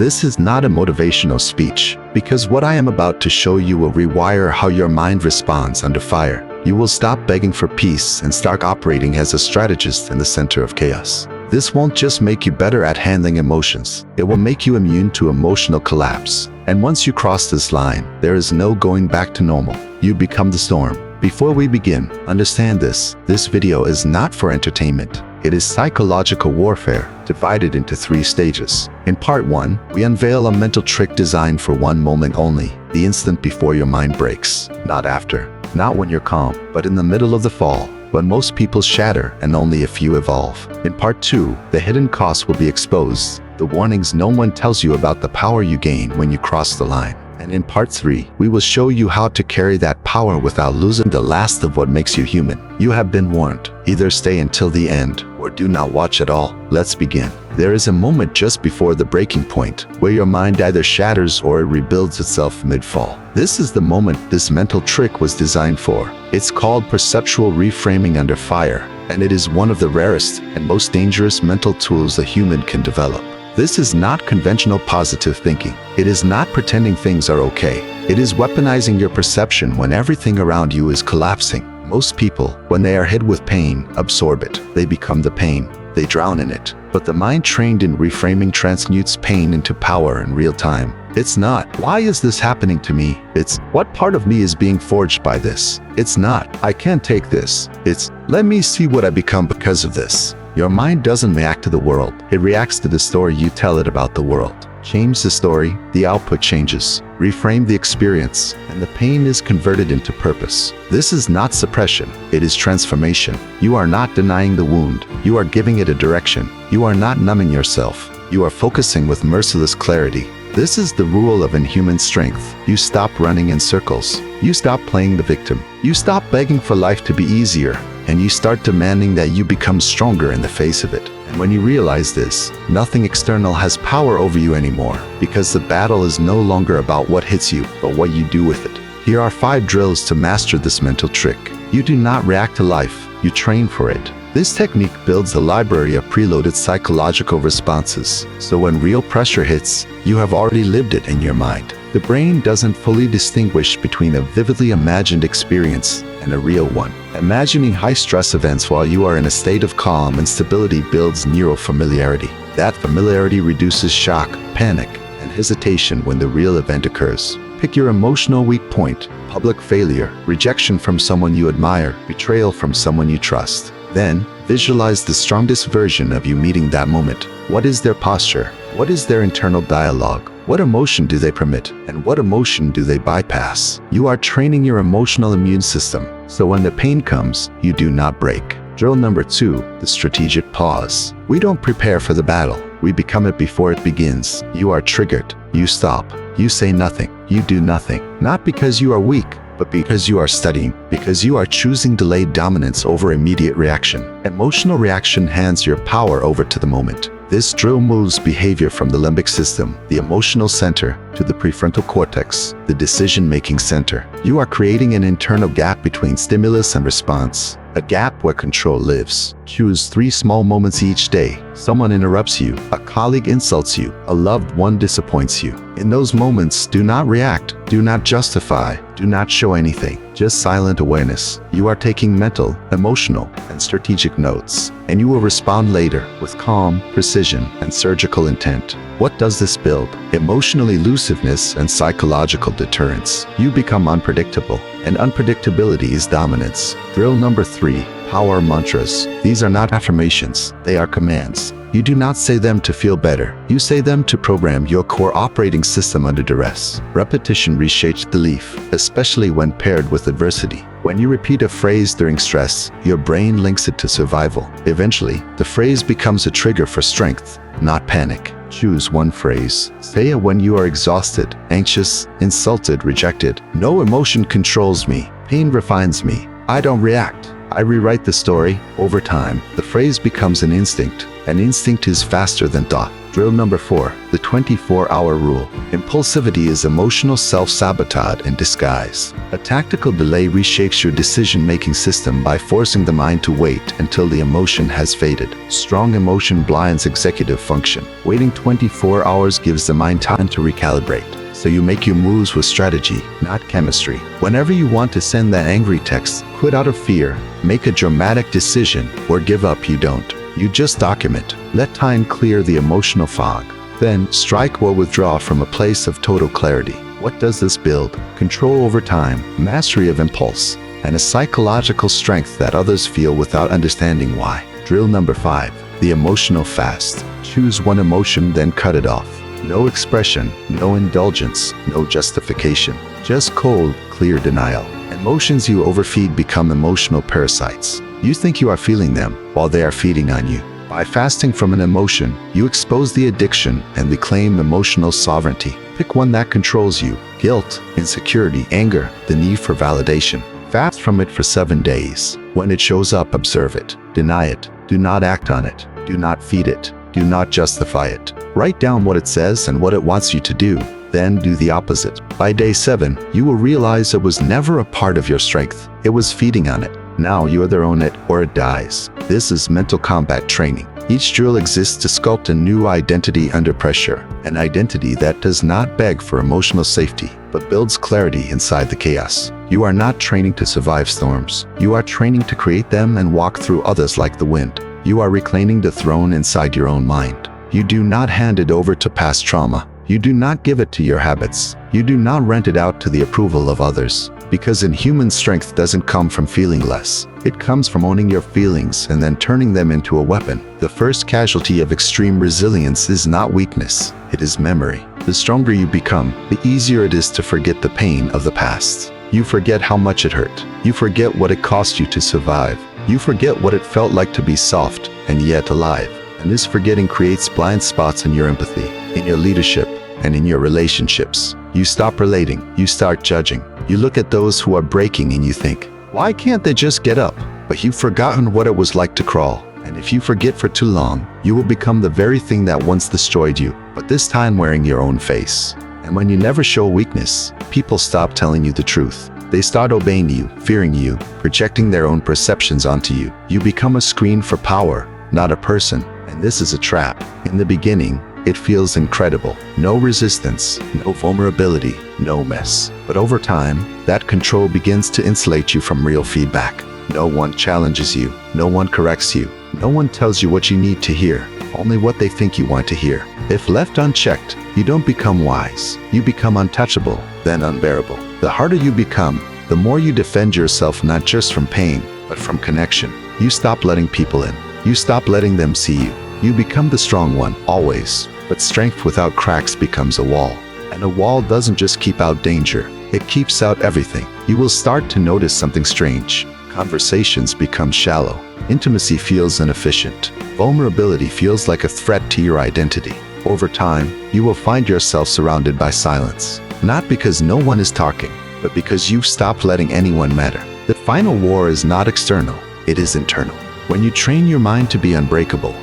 This is not a motivational speech, because what I am about to show you will rewire how your mind responds under fire. You will stop begging for peace and start operating as a strategist in the center of chaos. This won't just make you better at handling emotions, it will make you immune to emotional collapse. And once you cross this line, there is no going back to normal. You become the storm. Before we begin, understand this video is not for entertainment. It is psychological warfare, divided into 3 stages. In part 1, we unveil a mental trick designed for one moment only, the instant before your mind breaks, not after. Not when you're calm, but in the middle of the fall, when most people shatter and only a few evolve. In part 2, the hidden cost will be exposed, the warnings no one tells you about the power you gain when you cross the line. And in part 3, we will show you how to carry that power without losing the last of what makes you human. You have been warned. Either stay until the end, or do not watch at all. Let's begin. There is a moment just before the breaking point, where your mind either shatters or it rebuilds itself mid-fall. This is the moment this mental trick was designed for. It's called Perceptual Reframing Under Fire, and it is one of the rarest and most dangerous mental tools a human can develop. This is not conventional positive thinking. It is not pretending things are okay. It is weaponizing your perception when everything around you is collapsing. Most people, when they are hit with pain, absorb it. They become the pain. They drown in it. But the mind trained in reframing transmutes pain into power in real time. It's not, why is this happening to me? It's, what part of me is being forged by this? It's not, I can't take this. It's, let me see what I become because of this. Your mind doesn't react to the world. It reacts to the story you tell it about the world. Change the story, the output changes. Reframe the experience, and the pain is converted into purpose. This is not suppression, it is transformation. You are not denying the wound. You are giving it a direction. You are not numbing yourself. You are focusing with merciless clarity. This is the rule of inhuman strength. You stop running in circles. You stop playing the victim. You stop begging for life to be easier, and you start demanding that you become stronger in the face of it. And when you realize this, nothing external has power over you anymore, because the battle is no longer about what hits you, but what you do with it. Here are 5 drills to master this mental trick. You do not react to life, you train for it. This technique builds a library of preloaded psychological responses, so when real pressure hits, you have already lived it in your mind. The brain doesn't fully distinguish between a vividly imagined experience and a real one. Imagining high-stress events while you are in a state of calm and stability builds neural familiarity. That familiarity reduces shock, panic, and hesitation when the real event occurs. Pick your emotional weak point: public failure, rejection from someone you admire, betrayal from someone you trust. Then, visualize the strongest version of you meeting that moment. What is their posture? What is their internal dialogue? What emotion do they permit? And what emotion do they bypass? You are training your emotional immune system, so when the pain comes, you do not break. Drill number 2, the strategic pause. We don't prepare for the battle. We become it before it begins. You are triggered. You stop. You say nothing. You do nothing. Not because you are weak, but because you are studying, because you are choosing delayed dominance over immediate reaction. Emotional reaction hands your power over to the moment. This drill moves behavior from the limbic system, the emotional center, to the prefrontal cortex, the decision-making center. You are creating an internal gap between stimulus and response, a gap where control lives. Choose 3 small moments each day. Someone interrupts you, a colleague insults you, a loved one disappoints you. In those moments, do not react, do not justify, do not show anything, just silent awareness. You are taking mental, emotional, and strategic notes, and you will respond later with calm, precision, and surgical intent. What does this build? Emotional elusiveness and psychological deterrence. You become unpredictable, and unpredictability is dominance. Drill number 3, power mantras. These are not affirmations, they are commands. You do not say them to feel better. You say them to program your core operating system under duress. Repetition reshapes belief, especially when paired with adversity. When you repeat a phrase during stress, your brain links it to survival. Eventually, the phrase becomes a trigger for strength, not panic. Choose one phrase. Say it when you are exhausted, anxious, insulted, rejected. No emotion controls me. Pain refines me. I don't react. I rewrite the story. Over time, the phrase becomes an instinct. An instinct is faster than thought. Drill number 4, the 24-hour rule. Impulsivity is emotional self-sabotage in disguise. A tactical delay reshapes your decision-making system by forcing the mind to wait until the emotion has faded. Strong emotion blinds executive function. Waiting 24 hours gives the mind time to recalibrate. So you make your moves with strategy, not chemistry. Whenever you want to send that angry text, quit out of fear, make a dramatic decision, or give up, you don't. You just document. Let time clear the emotional fog. Then, strike or withdraw from a place of total clarity. What does this build? Control over time, mastery of impulse, and a psychological strength that others feel without understanding why. Drill number 5, the emotional fast. Choose one emotion, then cut it off. No expression, no indulgence, no justification. Just cold, clear denial. Emotions you overfeed become emotional parasites. You think you are feeling them while they are feeding on you. By fasting from an emotion, you expose the addiction and reclaim emotional sovereignty. Pick one that controls you: guilt, insecurity, anger, the need for validation. Fast from it for 7 days. When it shows up, observe it. Deny it. Do not act on it. Do not feed it. Do not justify it. Write down what it says and what it wants you to do. Then do the opposite. By day 7, you will realize it was never a part of your strength. It was feeding on it. Now you either own it or it dies. This is mental combat training. Each drill exists to sculpt a new identity under pressure, an identity that does not beg for emotional safety, but builds clarity inside the chaos. You are not training to survive storms. You are training to create them and walk through others like the wind. You are reclaiming the throne inside your own mind. You do not hand it over to past trauma. You do not give it to your habits. You do not rent it out to the approval of others. Because inhuman strength doesn't come from feeling less. It comes from owning your feelings and then turning them into a weapon. The first casualty of extreme resilience is not weakness, it is memory. The stronger you become, the easier it is to forget the pain of the past. You forget how much it hurt. You forget what it cost you to survive. You forget what it felt like to be soft and yet alive. And this forgetting creates blind spots in your empathy, in your leadership, and in your relationships. You stop relating, you start judging. You look at those who are breaking and you think, why can't they just get up? But you've forgotten what it was like to crawl. And if you forget for too long, you will become the very thing that once destroyed you, but this time wearing your own face. And when you never show weakness, people stop telling you the truth. They start obeying you, fearing you, projecting their own perceptions onto you. You become a screen for power, not a person. And this is a trap. In the beginning, it feels incredible. No resistance, no vulnerability, no mess. But over time, that control begins to insulate you from real feedback. No one challenges you. No one corrects you. No one tells you what you need to hear. Only what they think you want to hear. If left unchecked, you don't become wise. You become untouchable, then unbearable. The harder you become, the more you defend yourself not just from pain, but from connection. You stop letting people in. You stop letting them see you. You become the strong one, always. But strength without cracks becomes a wall. And a wall doesn't just keep out danger, it keeps out everything. You will start to notice something strange. Conversations become shallow. Intimacy feels inefficient. Vulnerability feels like a threat to your identity. Over time, you will find yourself surrounded by silence. Not because no one is talking, but because you've stopped letting anyone matter. The final war is not external, it is internal. When you train your mind to be unbreakable,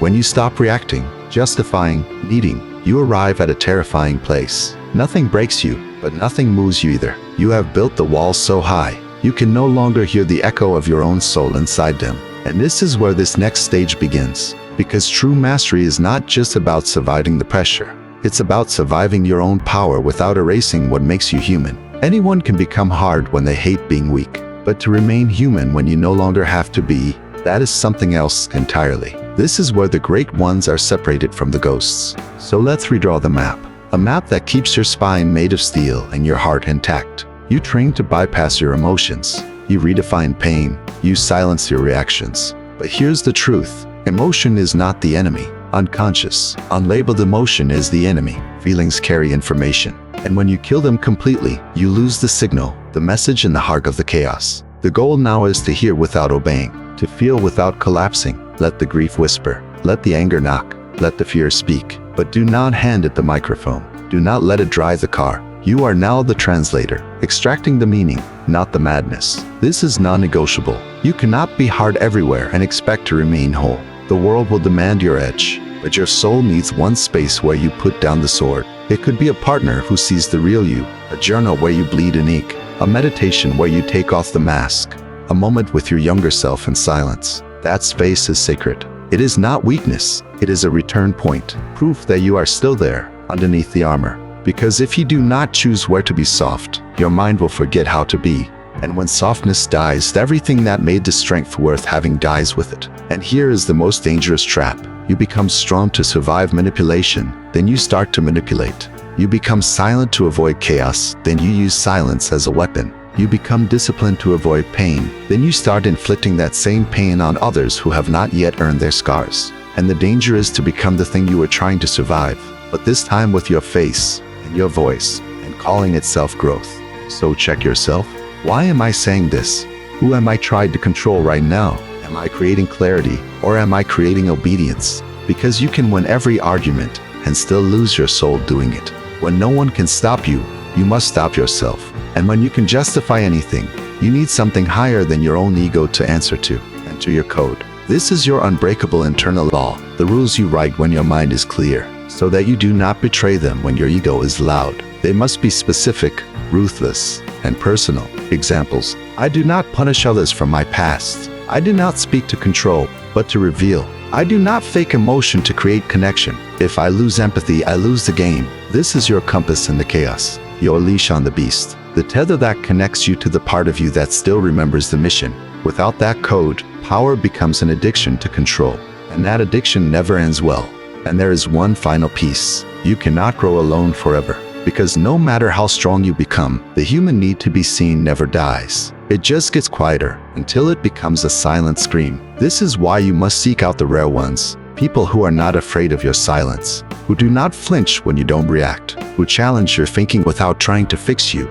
when you stop reacting, justifying, needing, you arrive at a terrifying place. Nothing breaks you, but nothing moves you either. You have built the walls so high, you can no longer hear the echo of your own soul inside them. And this is where this next stage begins. Because true mastery is not just about surviving the pressure. It's about surviving your own power without erasing what makes you human. Anyone can become hard when they hate being weak. But to remain human when you no longer have to be, that is something else entirely. This is where the great ones are separated from the ghosts. So let's redraw the map. A map that keeps your spine made of steel and your heart intact. You train to bypass your emotions. You redefine pain. You silence your reactions. But here's the truth. Emotion is not the enemy. Unconscious, unlabeled emotion is the enemy. Feelings carry information. And when you kill them completely, you lose the signal, the message in the heart of the chaos. The goal now is to hear without obeying, to feel without collapsing. Let the grief whisper. Let the anger knock. Let the fear speak. But do not hand it the microphone. Do not let it drive the car. You are now the translator, extracting the meaning, not the madness. This is non-negotiable. You cannot be hard everywhere and expect to remain whole. The world will demand your edge, but your soul needs one space where you put down the sword. It could be a partner who sees the real you, a journal where you bleed unique, a meditation where you take off the mask, a moment with your younger self in silence. That space is sacred. It is not weakness. It is a return point, proof that you are still there, underneath the armor. Because if you do not choose where to be soft, your mind will forget how to be. And when softness dies, everything that made the strength worth having dies with it. And here is the most dangerous trap. You become strong to survive manipulation, then you start to manipulate. You become silent to avoid chaos, then you use silence as a weapon. You become disciplined to avoid pain, then you start inflicting that same pain on others who have not yet earned their scars. And the danger is to become the thing you were trying to survive, but this time with your face and your voice and calling it self-growth. So check yourself. Why am I saying this? Who am I trying to control right now? Am I creating clarity or am I creating obedience? Because you can win every argument and still lose your soul doing it. When no one can stop you, you must stop yourself. And when you can justify anything, you need something higher than your own ego to answer to. Enter your code. This is your unbreakable internal law, the rules you write when your mind is clear, so that you do not betray them when your ego is loud. They must be specific, ruthless, and personal. Examples: I do not punish others from my past. I do not speak to control, but to reveal. I do not fake emotion to create connection. If I lose empathy, I lose the game. This is your compass in the chaos, your leash on the beast, the tether that connects you to the part of you that still remembers the mission. Without that code, power becomes an addiction to control, and that addiction never ends well. And there is one final piece. You cannot grow alone forever, because no matter how strong you become, the human need to be seen never dies. It just gets quieter until it becomes a silent scream. This is why you must seek out the rare ones, people who are not afraid of your silence, who do not flinch when you don't react, who challenge your thinking without trying to fix you,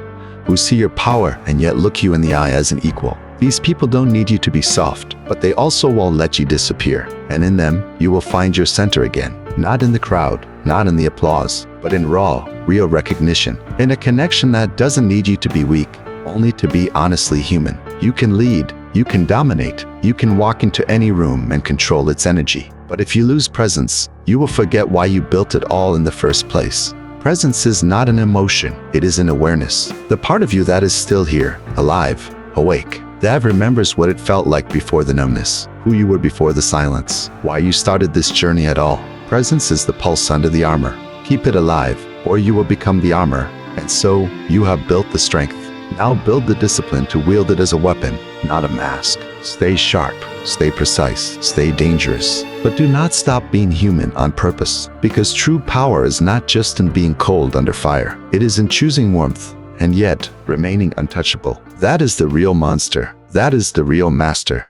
who see your power and yet look you in the eye as an equal. These people don't need you to be soft, but they also won't let you disappear. And in them, you will find your center again. Not in the crowd, not in the applause, but in raw, real recognition. In a connection that doesn't need you to be weak, only to be honestly human. You can lead, you can dominate, you can walk into any room and control its energy. But if you lose presence, you will forget why you built it all in the first place. Presence is not an emotion, it is an awareness. The part of you that is still here, alive, awake, that remembers what it felt like before the numbness, who you were before the silence, why you started this journey at all. Presence is the pulse under the armor. Keep it alive, or you will become the armor. And so, you have built the strength. Now build the discipline to wield it as a weapon, not a mask. Stay sharp, stay precise, stay dangerous. But do not stop being human on purpose, because true power is not just in being cold under fire. It is in choosing warmth, and yet remaining untouchable. That is the real monster. That is the real master.